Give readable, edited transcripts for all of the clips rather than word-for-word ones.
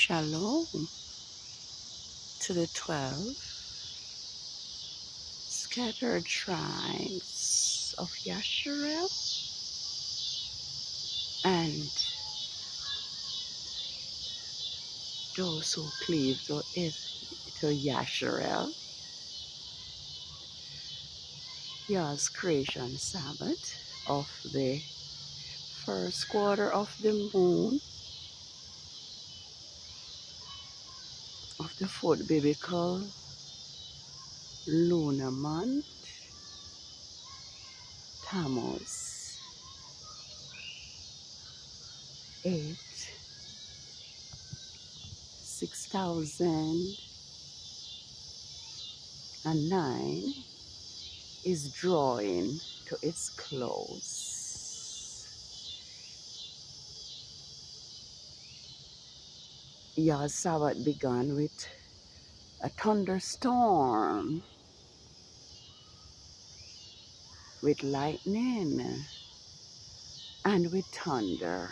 Shalom to the 12 scattered tribes of Yasharel and those who cleave to Yasharel. Yah's creation Sabbath of the first quarter of the moon of the fourth biblical lunar month, Tammuz, 6009 is drawing to its close. Yah's Sabbath began with a thunderstorm, with lightning and with thunder.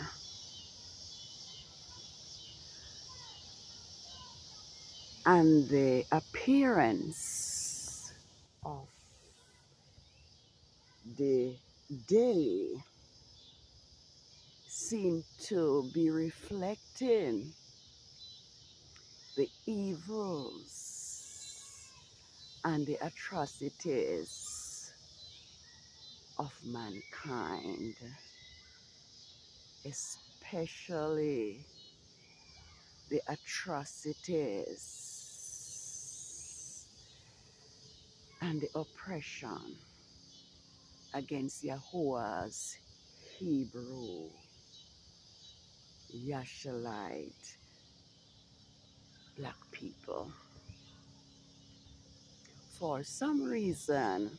And the appearance of the day seemed to be reflecting the evils and the atrocities of mankind, especially the atrocities and the oppression against Yahuwah's Hebrew, Yashalite black people. For some reason,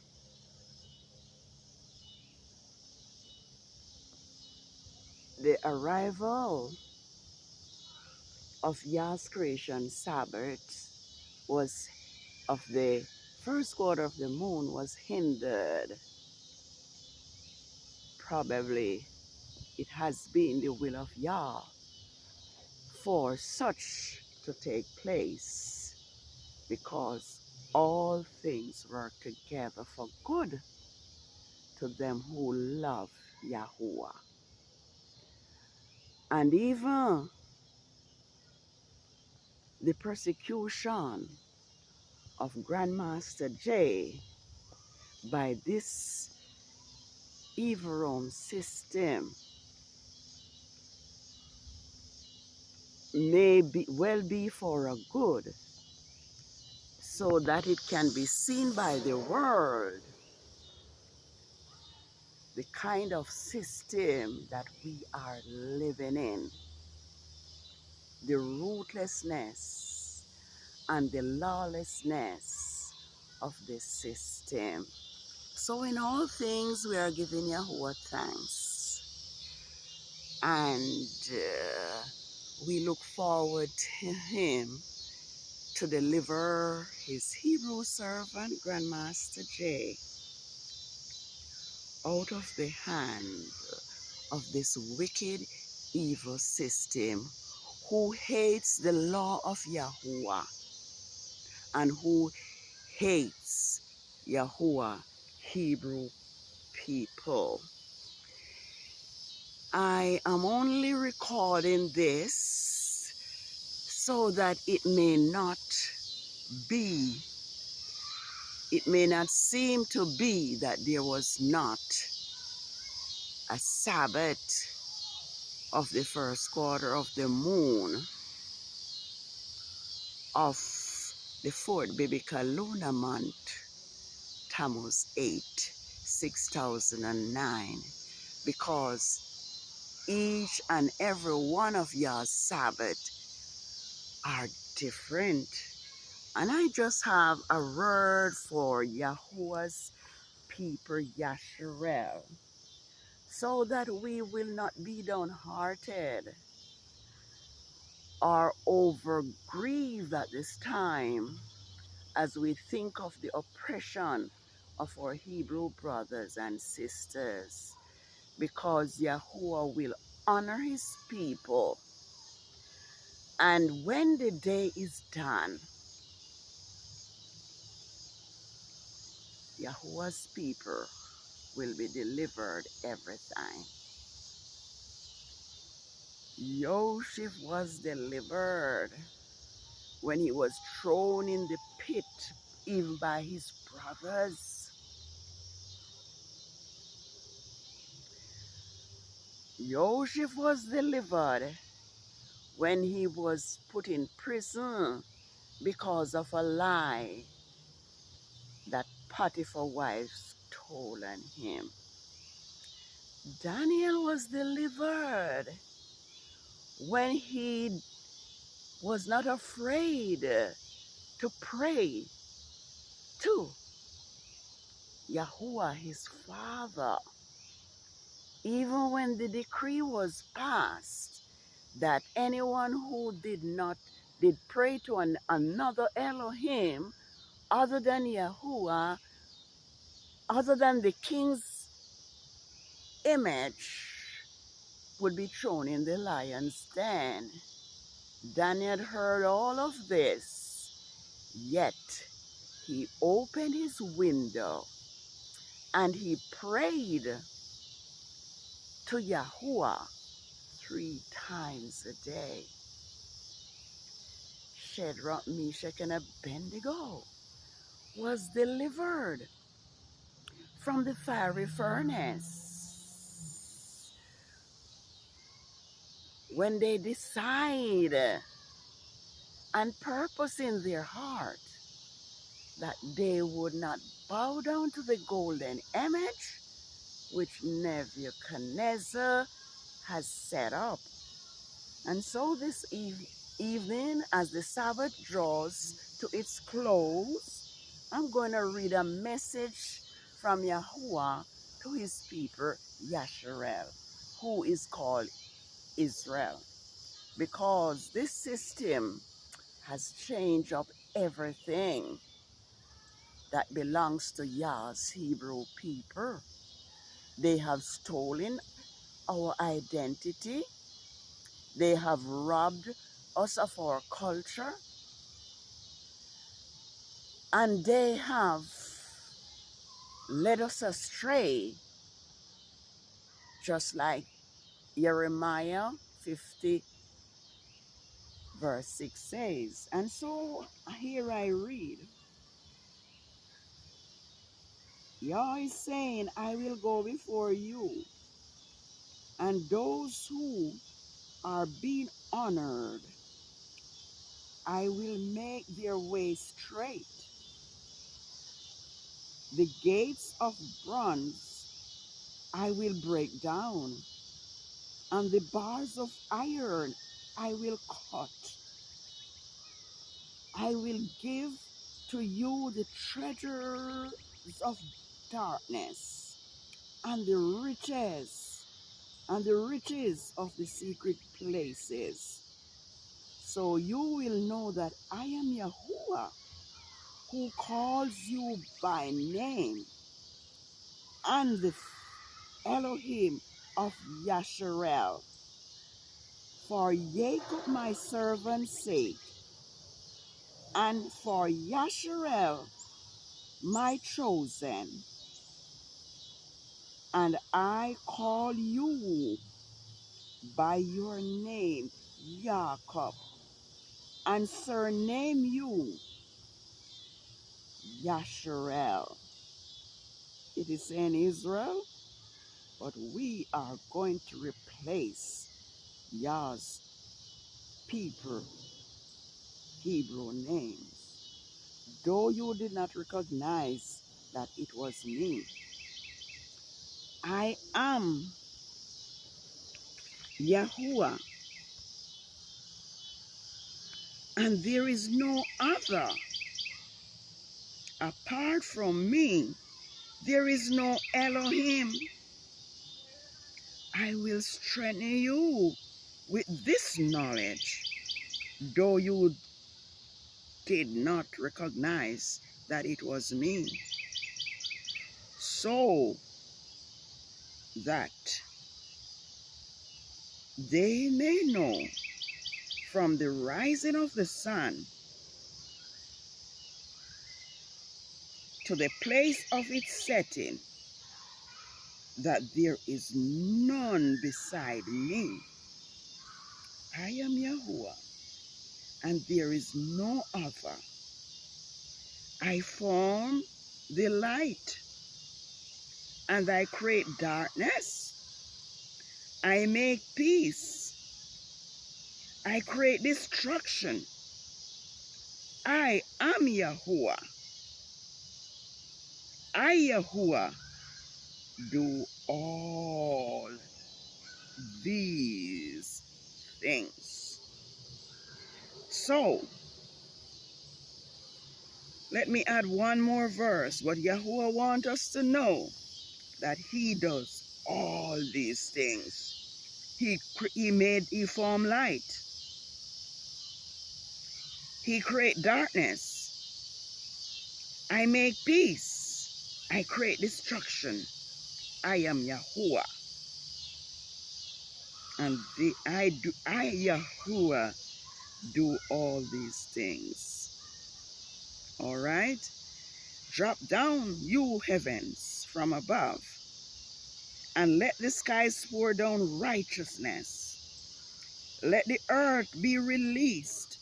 the arrival of Yah's creation Sabbath was of the first quarter of the moon was hindered. Probably it has been the will of Yah for such to take place, because all things work together for good to them who love Yahuwah. And even the persecution of Grandmaster J by this evil system may well be for a good, so that it can be seen by the world the kind of system that we are living in, the ruthlessness and the lawlessness of this system. So in all things we are giving Yahuwah thanks, and we look forward to him to deliver his Hebrew servant Grandmaster J out of the hand of this wicked, evil system who hates the law of Yahuwah and who hates Yahuwah Hebrew people. I am only recording this so that it may not seem to be that there was not a Sabbath of the first quarter of the moon of the fourth biblical lunar month, Tammuz 8, 6009, because each and every one of Yah's Sabbath are different. And I just have a word for Yahuwah's people, Yasharel, so that we will not be downhearted or over-grieved at this time as we think of the oppression of our Hebrew brothers and sisters, because Yahuwah will honor his people And when the day is done, Yahuwah's people will be delivered every time. Joseph was delivered when he was thrown in the pit, even by his brothers. Joseph was delivered when he was put in prison because of a lie that Potiphar's wife told on him. Daniel was delivered when he was not afraid to pray to Yahuwah, his father, even when the decree was passed that anyone who did pray to another Elohim other than Yahuwah, other than the king's image, would be thrown in the lion's den. Daniel heard all of this, yet he opened his window and he prayed to Yahuwah 3 times a day. Shadrach, Meshach, and Abednego was delivered from the fiery furnace when they decide and purpose in their heart that they would not bow down to the golden image which Nebuchadnezzar has set up. And so this evening, as the Sabbath draws to its close, I'm going to read a message from Yahuwah to his people, Yasharel, who is called Israel. Because this system has changed up everything that belongs to Yah's Hebrew people. They have stolen our identity. They have robbed us of our culture. And they have led us astray, just like Jeremiah 50 verse 6 says. And so here I read, Yah is saying, I will go before you, and those who are being honored, I will make their way straight. The gates of bronze I will break down, and the bars of iron I will cut. I will give to you the treasures of darkness and the riches of the secret places. So you will know that I am Yahuwah, who calls you by name, and the Elohim of Yasharel, for Jacob my servant's sake, and for Yasharel my chosen. And I call you by your name, Jacob, and surname you Yasharel. It is in Israel, but we are going to replace Yah's people Hebrew names. Though you did not recognize that it was me, I am Yahuwah, and there is no other. Apart from me, there is no Elohim. I will strengthen you with this knowledge, though you did not recognize that it was me, so that they may know from the rising of the sun to the place of its setting, that there is none beside me. I am Yahuwah, and there is no other. I form the light, and I create darkness. I make peace. I create destruction. I am Yahuwah. I, Yahuwah, do all these things. So, let me add one more verse. What Yahuwah wants us to know, that he does all these things. He formed light. He create darkness. I make peace. I create destruction. I am Yahuwah. And I Yahuwah, do all these things. All right? Drop down, you heavens, from above, and let the skies pour down righteousness. Let the earth be released.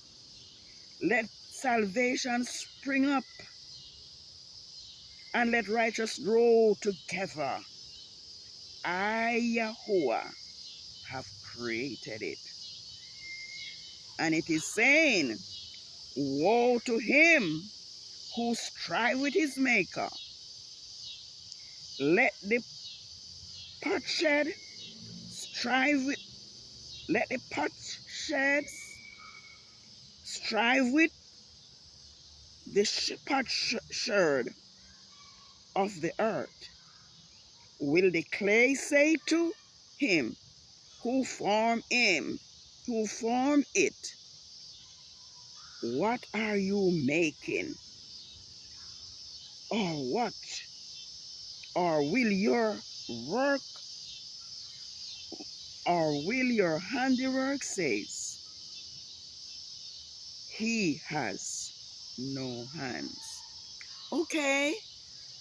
Let salvation spring up, and let righteous grow together. I, Yahuwah, have created it. And it is saying, woe to him who strive with his maker. Let the potsherd strive with, let the potsherds strive with the potsherd of the earth. Will the clay say to him who formed it, what are you making? Or what? Or will your work, or will your handiwork says, he has no hands? Okay,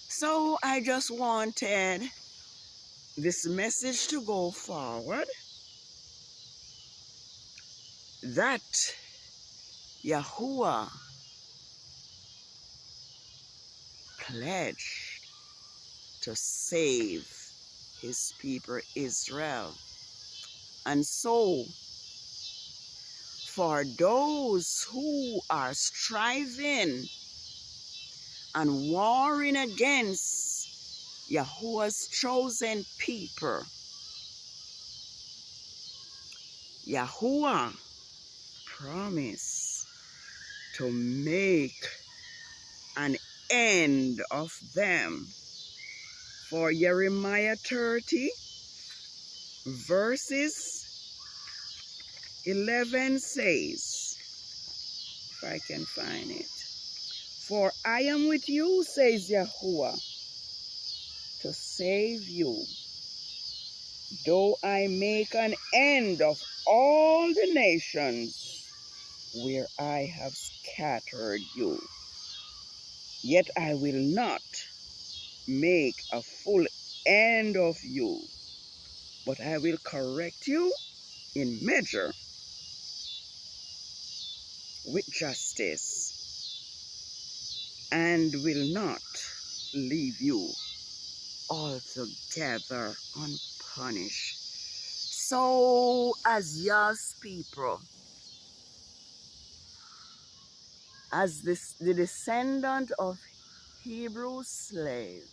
so I just wanted this message to go forward, that Yahuwah pledged to save his people Israel. And so, for those who are striving and warring against Yahuwah's chosen people, Yahuwah promised to make an end of them. For Jeremiah 30, verses 11 says, if I can find it, for I am with you, says Yahuwah, to save you, though I make an end of all the nations where I have scattered you. Yet I will not make a full end of you, but I will correct you in measure with justice, and will not leave you altogether unpunished. So, as Yah's people, as the descendant of Hebrew slaves,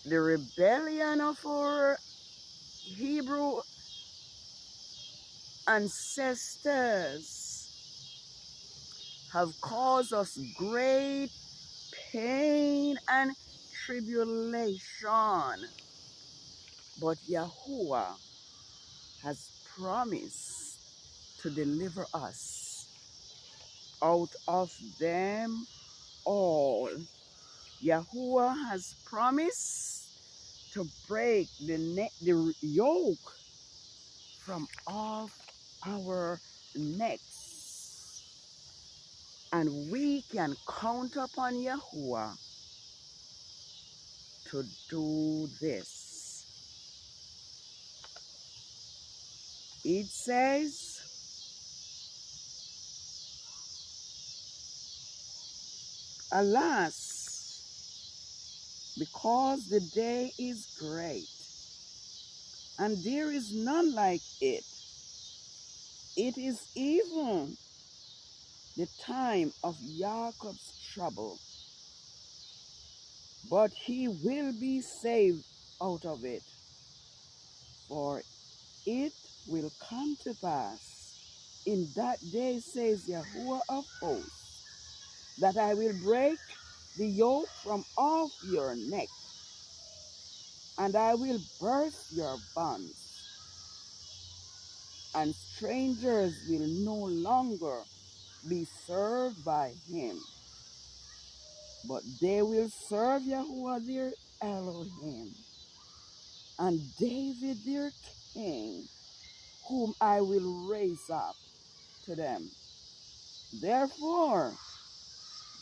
the rebellion of our Hebrew ancestors have caused us great pain and tribulation. But Yahuwah has promised to deliver us out of them all. Yahuwah has promised to break the yoke from off our necks. And we can count upon Yahuwah to do this. It says, alas, because the day is great, and there is none like it. It is even the time of Jacob's trouble, but he will be saved out of it. For it will come to pass in that day, says Yahuwah of hosts, that I will break the yoke from off your neck, and I will burst your bonds, and strangers will no longer be served by him, but they will serve Yahuwah their Elohim, and David their king, whom I will raise up to them. Therefore,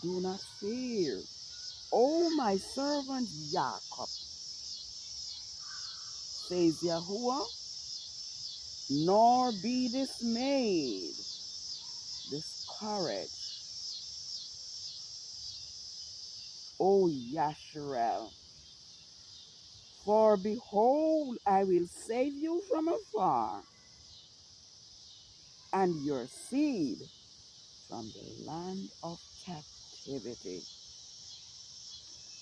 do not fear, O my servant Jacob, says Yahuwah, nor be dismayed, discouraged, O Yasharel. For behold, I will save you from afar, and your seed from the land of captivity.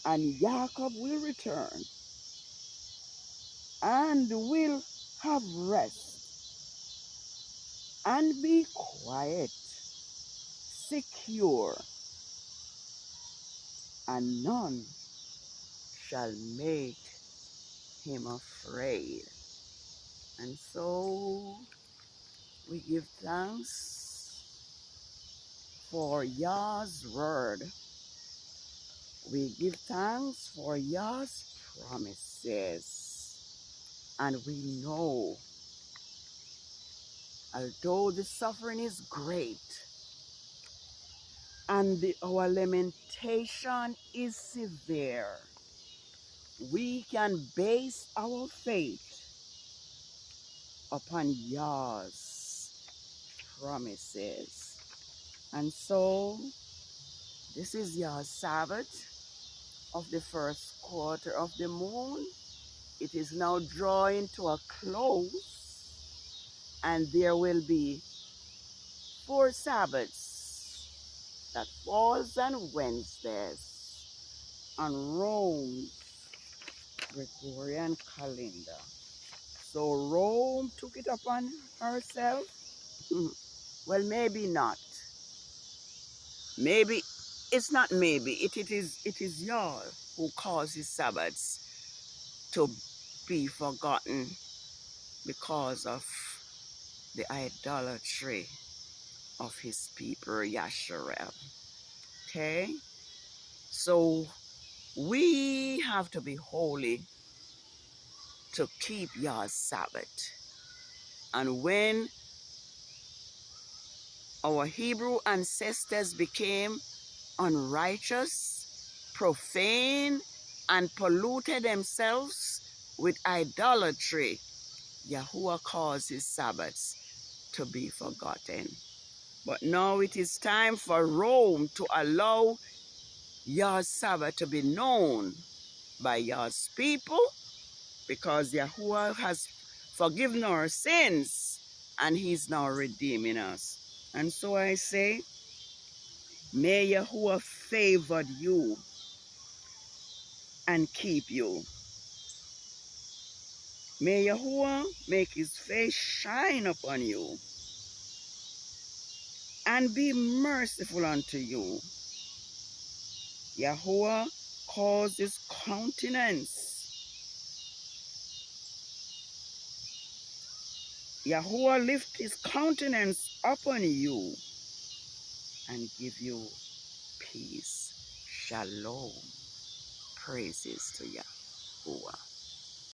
And Jacob will return, and will have rest, and be quiet, secure, and none shall make him afraid. And so we give thanks for Yah's word. We give thanks for Yah's promises. And we know, although the suffering is great and our lamentation is severe, we can base our faith upon Yah's promises. And so, this is Yah's Sabbath of the first quarter of the moon. It is now drawing to a close, and there will be 4 Sabbaths that falls on Wednesdays on Rome's Gregorian calendar. So Rome took it upon herself. Well, maybe not. Maybe it's not maybe. It is Yah who causes Sabbaths to be forgotten because of the idolatry of his people, Yasharel. Okay? So we have to be holy to keep Yah's Sabbath. And when our Hebrew ancestors became unrighteous, profane, and polluted themselves with idolatry, Yahuwah caused his Sabbaths to be forgotten. But now it is time for Rome to allow Yah's Sabbath to be known by Yah's people, because Yahuwah has forgiven our sins and he's now redeeming us. And so I say, may Yahuwah favor you and keep you. May Yahuwah make his face shine upon you and be merciful unto you. Yahuwah cause his countenance. Yahuwah lift his countenance upon you and give you peace. Shalom. Praises to Yahuwah.